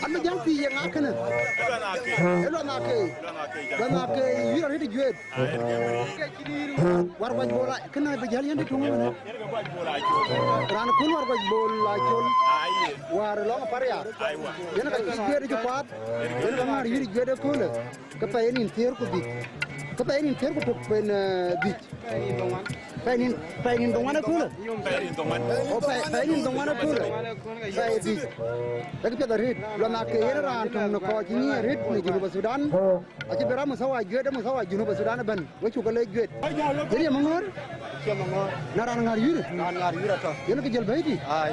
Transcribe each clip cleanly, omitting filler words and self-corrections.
Anda jam pi yang akana. Elo na ke yura hidi juet. War baj bola kena be jali ande tunga mana. Ran kun war baj bola chol. War lo parya. Yana ka juet ju pat. Yana ma yuri juet ko le. Ka pa enin ter ko bi. Ka pa enin ter ko to pen bi. Painin dongana kula. Oh painin dongana kula. Saya di. Lagi pada rit. Lo nak era antum no kau ini rit ni Junub Sudan. Aja berapa masawa juet masawa Junub Sudan ban. Wacu kalau juet. Jadi mangor. Siapa mangor? Naran ngariur. Atau. Yang kerja baik di. Ay.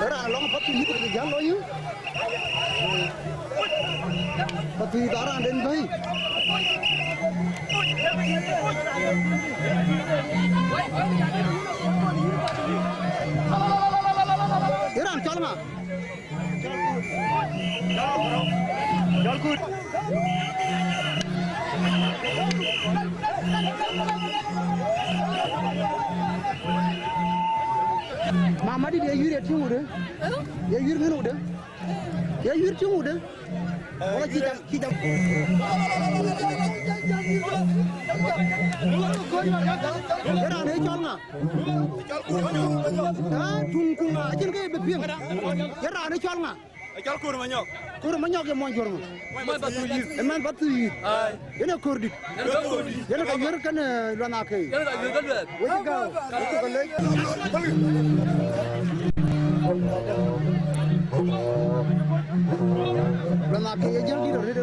Era long patu itu kerja lo you. Patu darah dan baik. Iran chalma. Jalkur. Mama di dia yuri cungu deh. Dia yuri mana udah? Dia yuri cungu deh. Orang kita. Era ne chalma. Tungkung aja ke bepiang. Era ne chalma. Kal kur manyok. Kur manyok yang monjor mu. Eman batu yi. Yana kurdi. Yana kayar kan lana kai. Yana kayar kan. Wajga. Itu kalai. Lana kai yang di luar itu.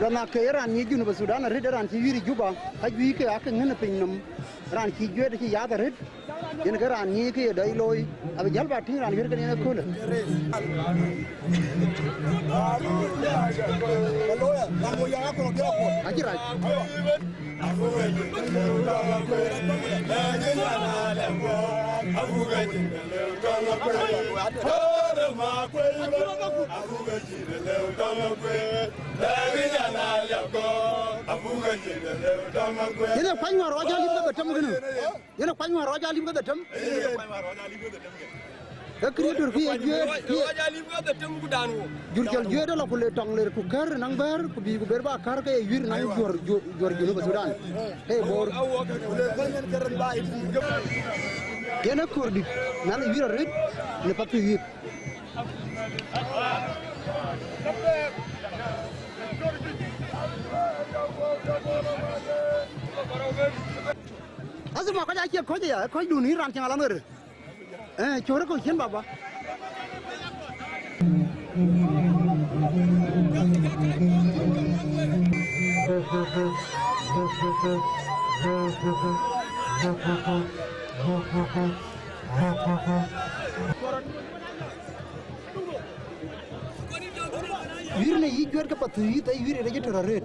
Lana kai ran ni Junub Sudan red ran si wiri juba. Hajui ke akan ngena pinam. Ran ki juet ki yaad red. Yen ke ran ni ke dai loy. Abi jal bating ran wir kan ena kul. Loya, kamu yang aku nak aku. Haji Raj. Yana kwanywa roja lim ka datam ginu. Yana kwanywa roja lim ka datam. Creator ki roja lim ka datam ku danu. Jurjal jueda la kule tong ler ku kar nang bar ku bi ku berba kar ke wir nang jor Junub Sudan. Hey bor. Yana kurdi nan wir red ne patu wir. Asma ko ja ko ja ko du ni ran chang alamir. Chora ko chen baba. Wir ne yi jwer ka patu yi tai wir re jera red.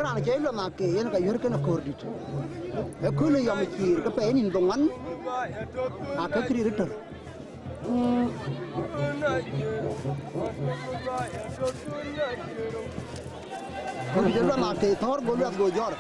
Ran ke lo ma ke yen ka yer ka na kordit. E ko le yam kir ka pe nin dongan. Aka kri retur. Ko jelo ma ke thor bolu at go jor.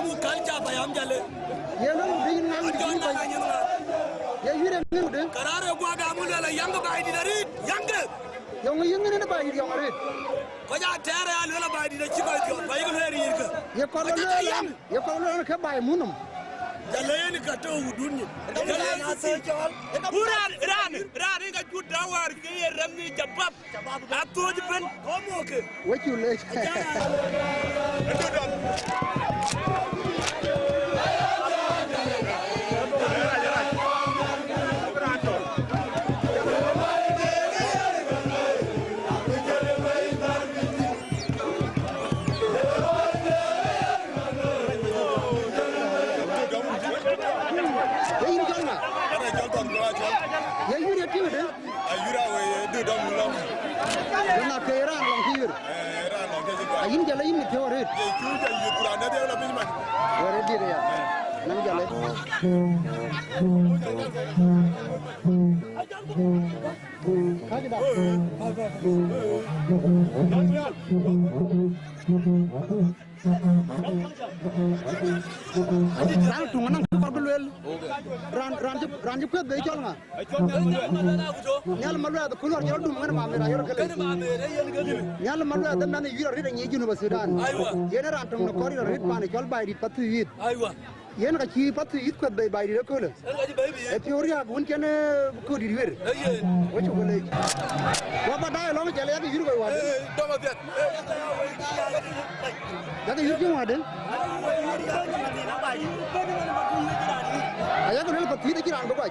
mu kalja bayam jale ye no din nan di ba ye yire mi de karare gwa ga mu la yanga bay di dari yanga yo ngi yenge ne ba yi yo ret ko ja tere al wala bay di ci bay ko bay ko heri yirka ye ko lo ke bay munum jalayeni ka to wudunni buran ran ga judda war ke ramni jabab atoji ben ko mo ke what you like ayin jala yin te wore ye ku ja yu kula na de la bisma wore dire ya nan jala kaji da ran tunga nang ko lel ran ko be chol nga nyal malwa da kulor nyal dum ngana ma mera yor kale nyal malwa da nan yura rida nyi junu ba sudan yena ran tum no kori rit pani chol bay di patu yit aywa yena ka chi patu yit ko bay di ko le e teoria gun ken ko di wer wo chu le wa ba dai lo jale ya yuru wa do ma vet da yuru wa de aya ko le patu yit ki ran ba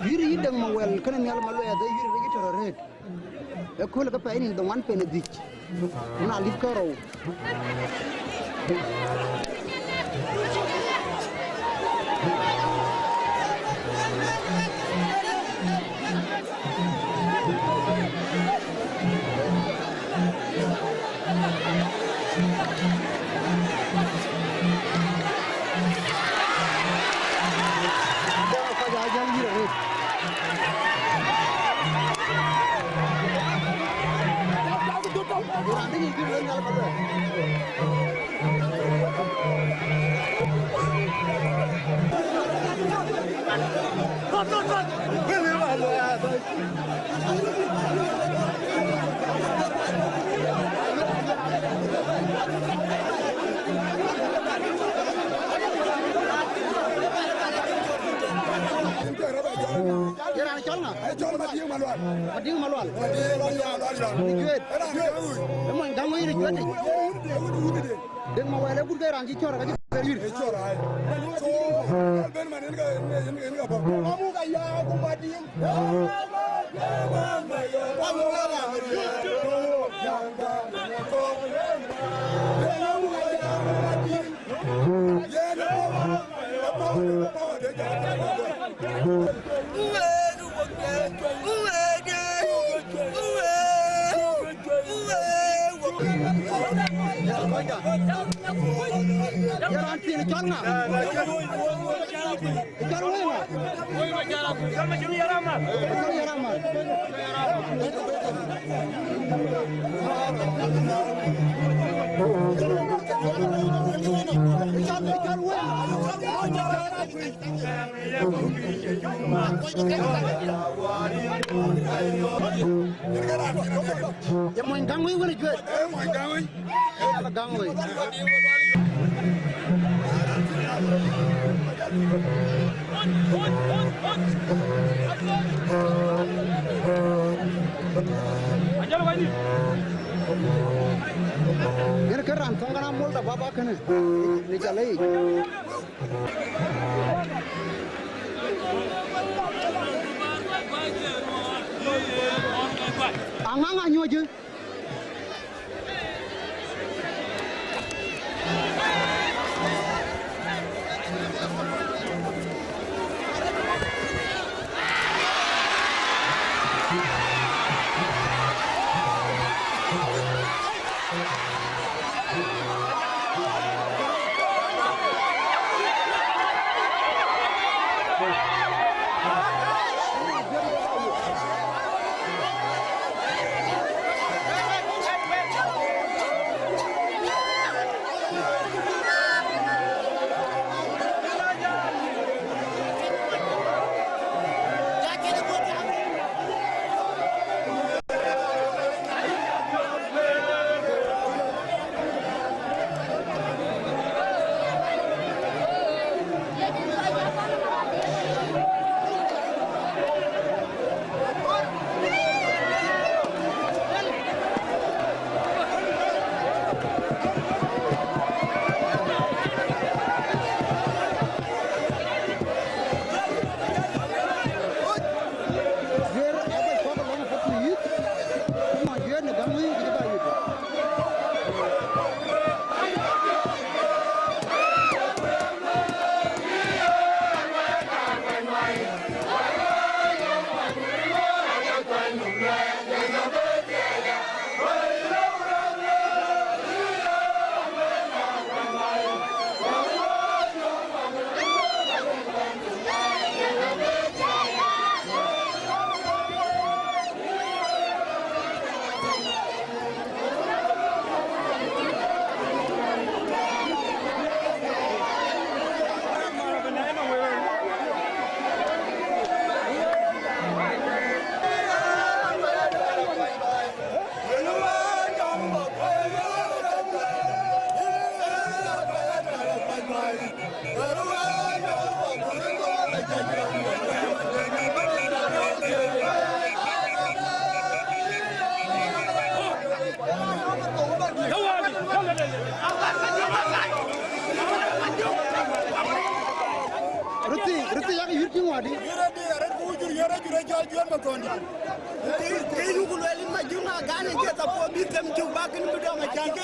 yiri yidang ma wel kana nyal malo ya da yiri rigi toro red e ko la ka pa ini do man pe ne dik na lip ko raw Madiu malwal. Emang dango ini jual. Deng mau wala bur kay rangi chora ka yir. Chora ay. So ben man nga ba. Amu ka ya ko madiu. ya anti ni changa ya moin gangui wala juet ya gangui Ini keran tongkana multa baba kene ni jalai Angang anyo aja Ruti yang yurti wadi. Yurti bujur jual matondi. Kiri kulu elin majuna gane kita po bitem cubakin bidang macam ke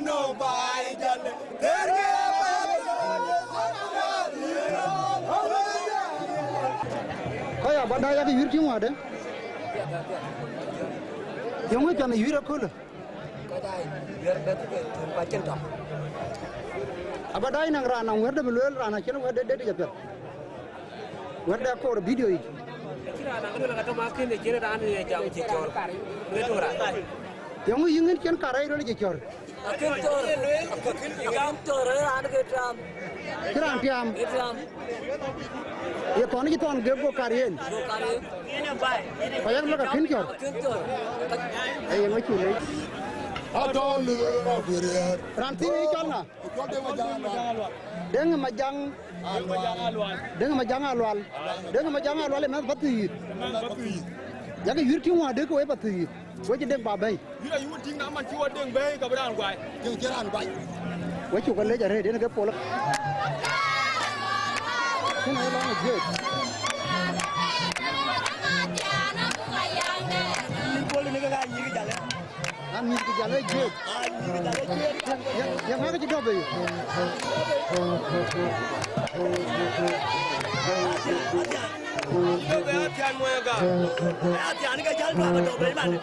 no bai jalle. Kaya banda yang yurti wadi. Yang macam yura kulu. Kadai biar betul ke tempat centang. Abadai nang rana werde belul rana kena werde dede japet werde ko video yi kira nang ngala kata makin ne kira rana ne jam ci cior wetora yang yingen ken karai ro ci cior akin tor gam tor rana ke tram kira antiam ye toni ki ton gebo karien ene bai payang lo ka kin cior ay mo ci le Atau ranti ni kalna. Dengan majang alwal. Dengan majang alwal le mas batu. Jadi yurti wa de ko e batu. Wo ji deng ba bai. Yura yurti na man ci wa deng bai ka bran gwai. Deng jeran gwai. Wo ci ko le jare de na ke polo. Kuna ila na je. Ni polo ni ga yi ga jale. Ani ki jale je. Yang mana kita dobe? Dobe atian moya ga. Atian ga jal ba dobe mana?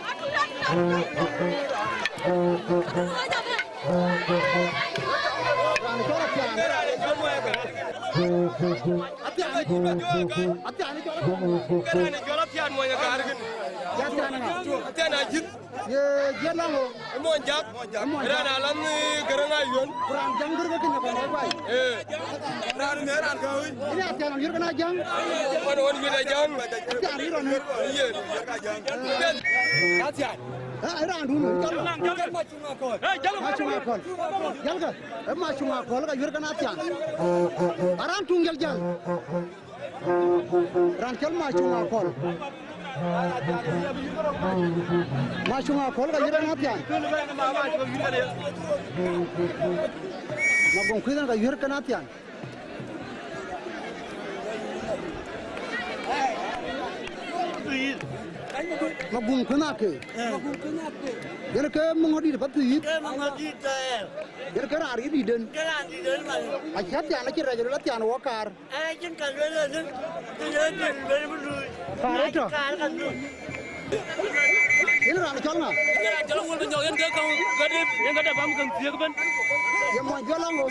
Iran dulu, macam apa? Kalau jurus nasian, Iran tunggal jang, Iran kalau macam apa? Macam apa? Kalau jurus nasian, nak bongkiran kalau jurus nasian. Mabung kenake. Jadi ke mengodi dapat tuh. Jadi ke hari di den. Asyik tiada kira jadi latihan wakar. Kare tu. Ini orang jalan. Jalan wal penjauhan ke kau gadip yang gadip kamu kan siapa kan? Yang mau jalan kau.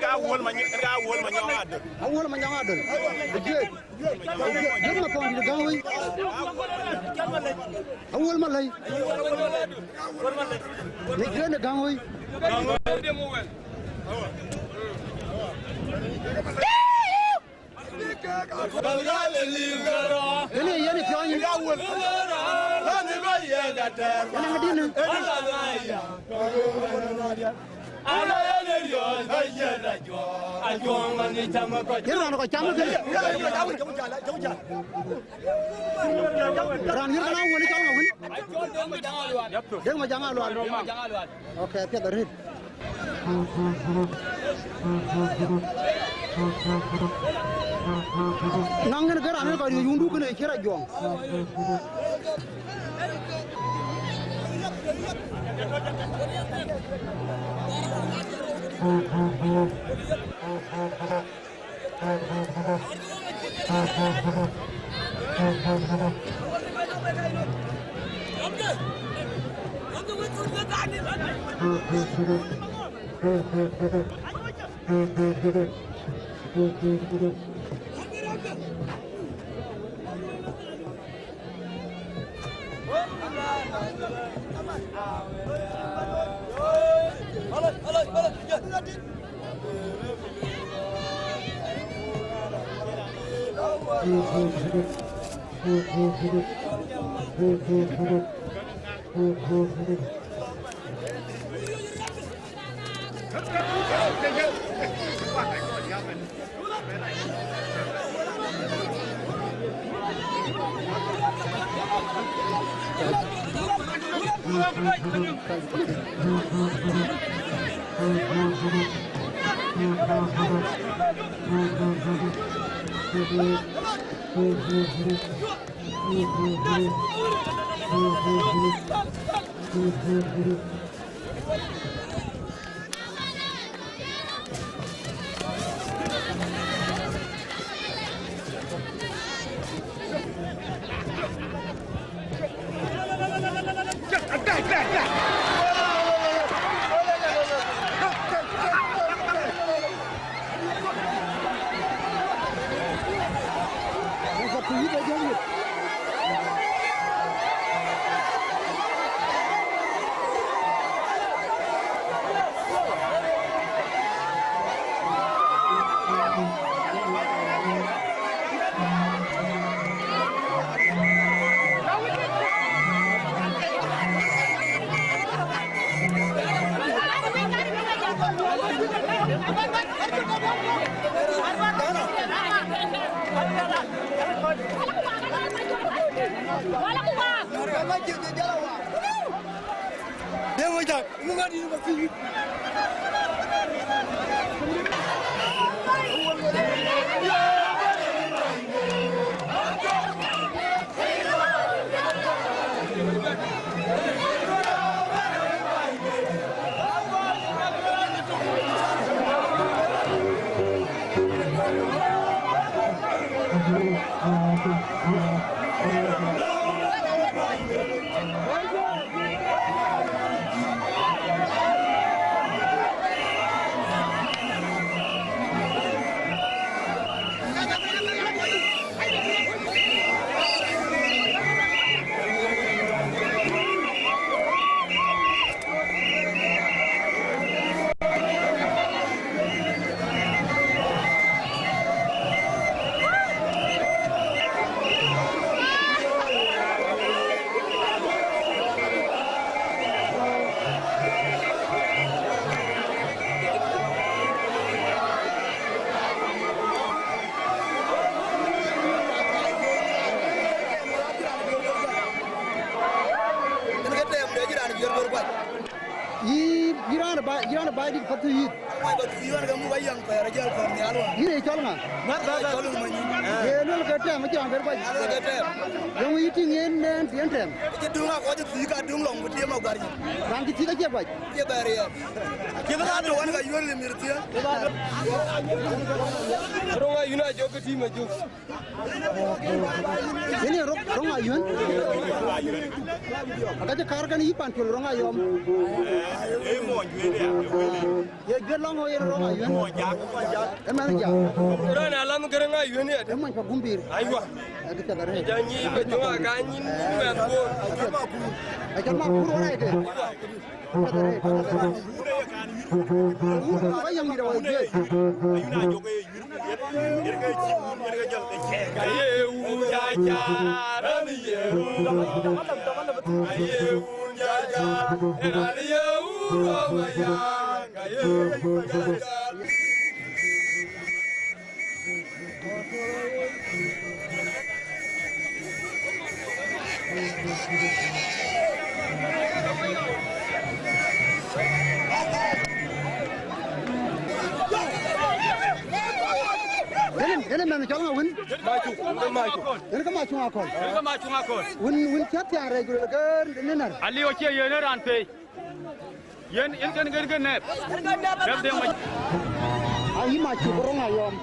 Awal menyangad. Awal menyangad. Jadi, jadi apa yang digawe? Awal malai. Ni dia nak gawe. Dia mobile. Ini pion. Mana hadi ni? Jangan nak campur ke? Ranir kan awak ni jangan awak. Jangan macam luar. Okey, tiada red. Nangan negara ni kalau diunduh kena kira juang. Iran ba di patu yi. Mai ba Iran ga mu ba yang pa rajal pa ni alwa. Ire cholnga. Cholu ma ni. Ye no ka ta ma jang ber ba. Ga te. Yang yi ting yen nen tien tem. Ke dunga ko je fi ka dung long bu tie ma gwar ni. Ran ki ti ka je ba. Ke ba re ya. Ke ba do wan ga yol le mir tie. Ronga yuna jogo ti ma jog. Ini ronga yun. Aga je kar kan yi pan tol ronga yom. Ye gelong ho ye ronga yun. Emang ja. Ron alam gerenga yun ya. Emang pa gumbir. Aywa. Aga ta gare. Janyi ba jonga ga ni men ko. Aga ma puro na ide. Ba yang mi da wa je. Ele men chalnga win. Ele ka ma chunga kol. Win chat ya regular gar nenar. Ali oche yener anpe. Yen gen ne. Dab de ma. Ai ma chu ronga yom.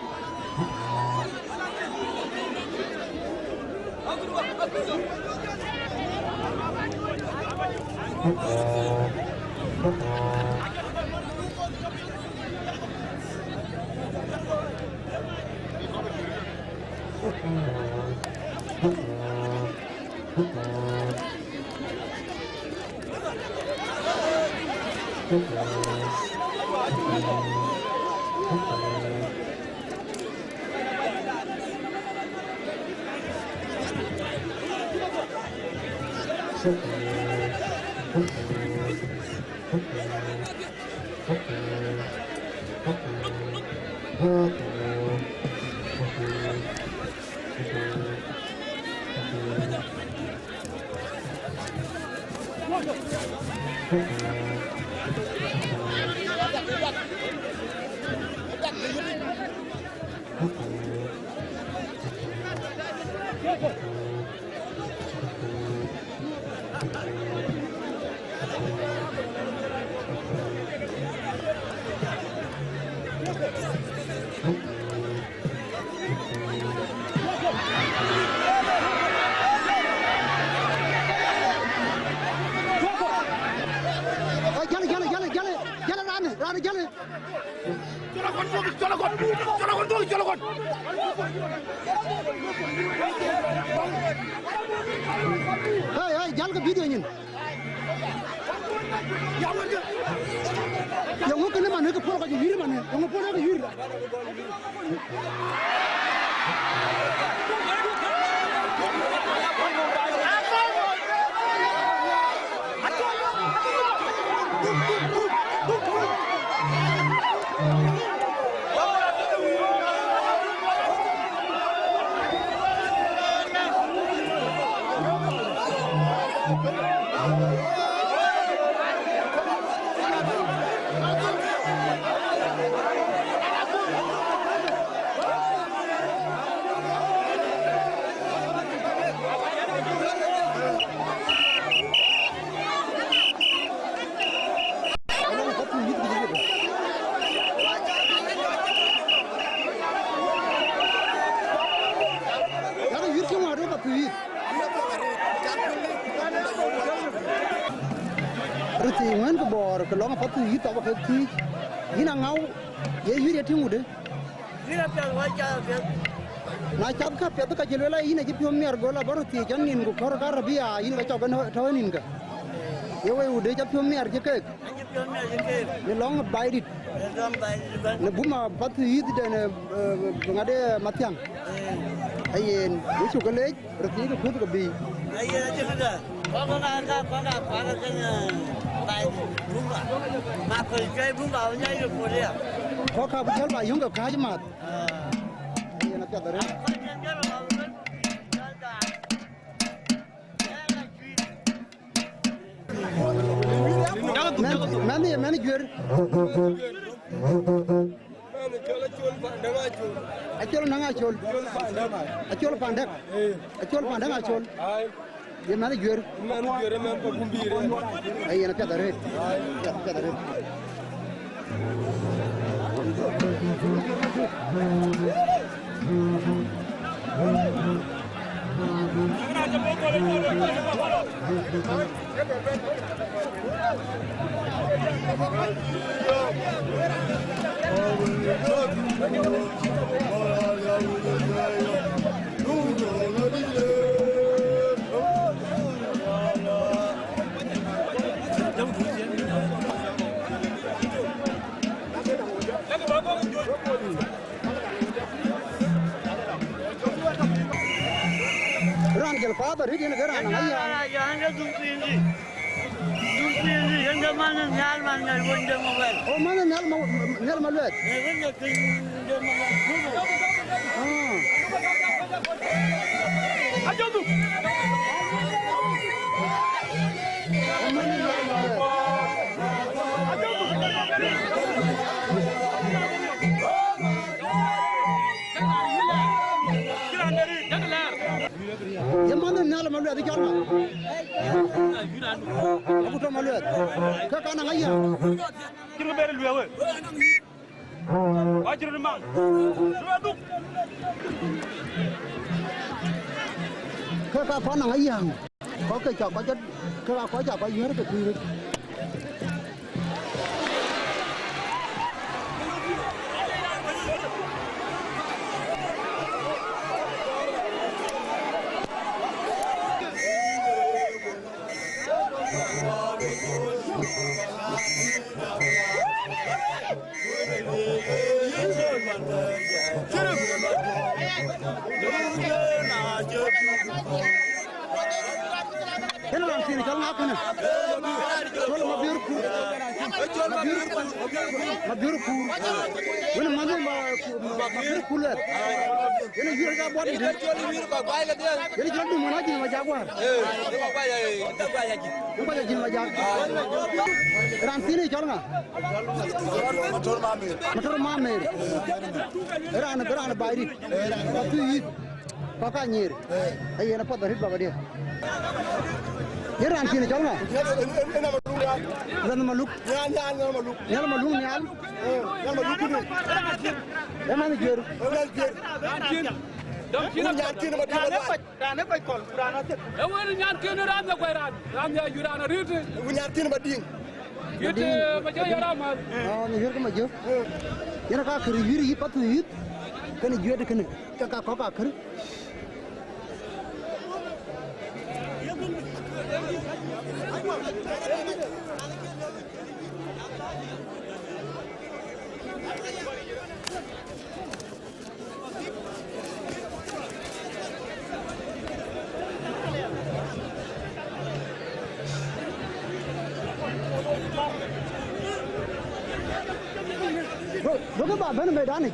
Hey, jal ka video nyin. Yang ngok ne man ka pol ka yir man. Yang pol ka yir. Ruti ngan ko bor ko longa patu yi to ba ti hina ngau ye yiri ti ngude Hina pe wa ja pe. na chap ka pe ka jelela hina ji pio mer gola bor ti jan nin ko kor gar bia yin ga chogan to nin ga ye we ude ja pio mer je ke Anji pe me je ke. ne long bairit Ram ba ba. ne buma patu yi de ne ngade matyang ayen ye chu ka le ruti ko khut ko bi Aye je ka. Ko ga ke na. Bai bunga. Ma ko je bunga nya yo ko le. ko ka bu jal ba yung ga ka jmat ayen na ka dare मैंने जुर Acol nang acol pandek acol ye mana juer men ko gumbire ay na pedare Rangel father he didn't get on. Yang mana nyal mana wonder mobile. Oh mana nyal maluat. Wonder Ajo tu. Yang mana nyal maluat di mana? Aku tak maluat. Kau kan nak ayah? Kira beri lu awak. Ajar ni mang. Dua tu. Kau kan nak ayah? Kau kerja kau jadi kau kerja kau ihar ke tu? Kenapa sih kalau nak kena? Kalau mabiurku, mana mana mabiurku lihat. Ini jual apa buat ini? Ini jual di mana jenis macam apa? Apa jenis macam? Ranti ni jual nggak? Motor mamer. Beran bayar. Tapi pakai nyir. Ayah nak apa dari bawa dia? Ye ranti ni jual nggak? Nyal maluk ni. Mana jual? Dam kol. Ewe nyan kene ram na kwairan. Ram ya yurana rite. Yite majo yarama. Ni hir ke majo. Yana ka kiri hir patu hir. Kene jual de kene. Ka kiri. Bagaimana bahan medan ni?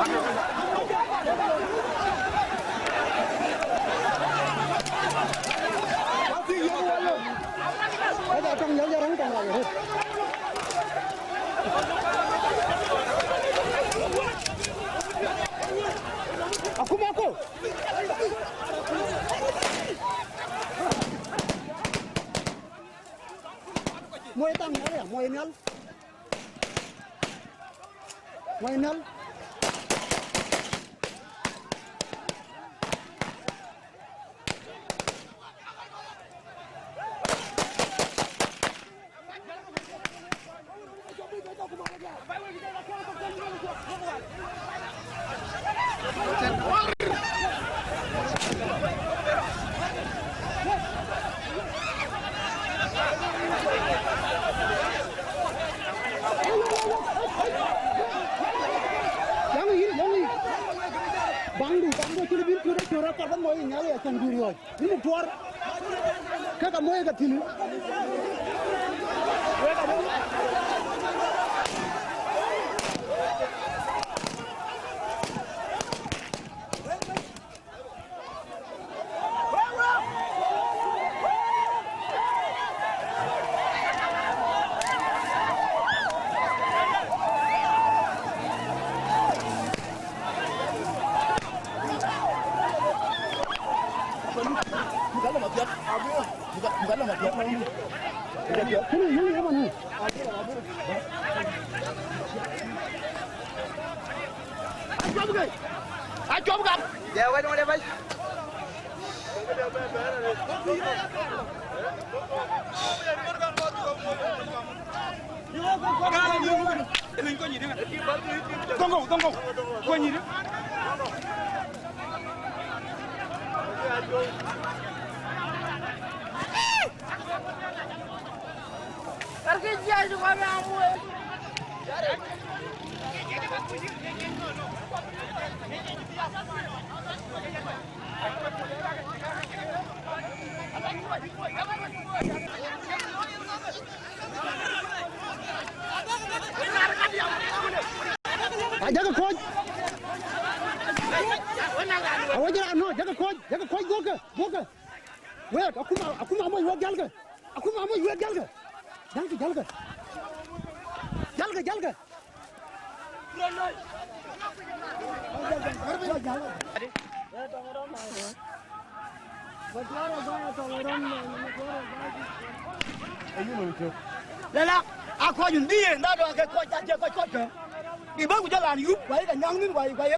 Ada trong nhớ ra trong này hết. Aku mau aku. Mau tang ya, mau nal. Mau nal. Bangdu cuma bin cura korban mau nyali akan diri oi. Ini keluar. Kakak mau yang kecil. Bukan lah dia. Ini apa nih? Ayo bukan. Dia wait mau dia baik. Tunggu. Kau ni. Kerja juga kamu. Jaga coach. Awak jangan no, jaga coach go ke. Wait, aku mau buat jalan ke. Aku mau buat jalan ke. Jalga. Lelak, aku aja dia, ndak ada kau jaga kau. Di bawah jalan yuk, baik kan yang ni baik.